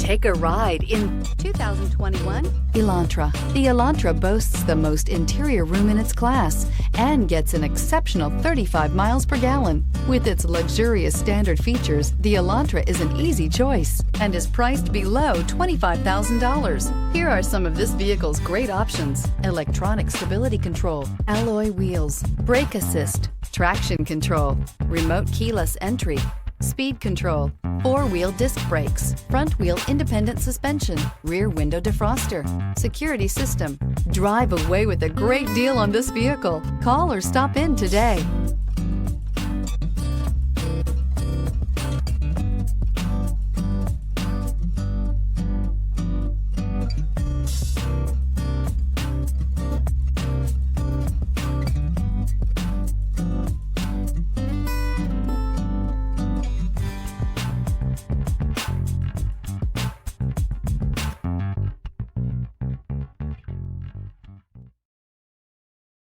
Take a ride in 2021 Elantra. The Elantra boasts the most interior room in its class and gets an exceptional 35 miles per gallon. With its luxurious standard features, the Elantra is an easy choice and is priced below $25,000. Here are some of this vehicle's great options: electronic stability control, alloy wheels, brake assist, traction control, remote keyless entry, speed control, four-wheel disc brakes, front-wheel independent suspension, rear window defroster, security system. Drive away with a great deal on this vehicle. Call or stop in today.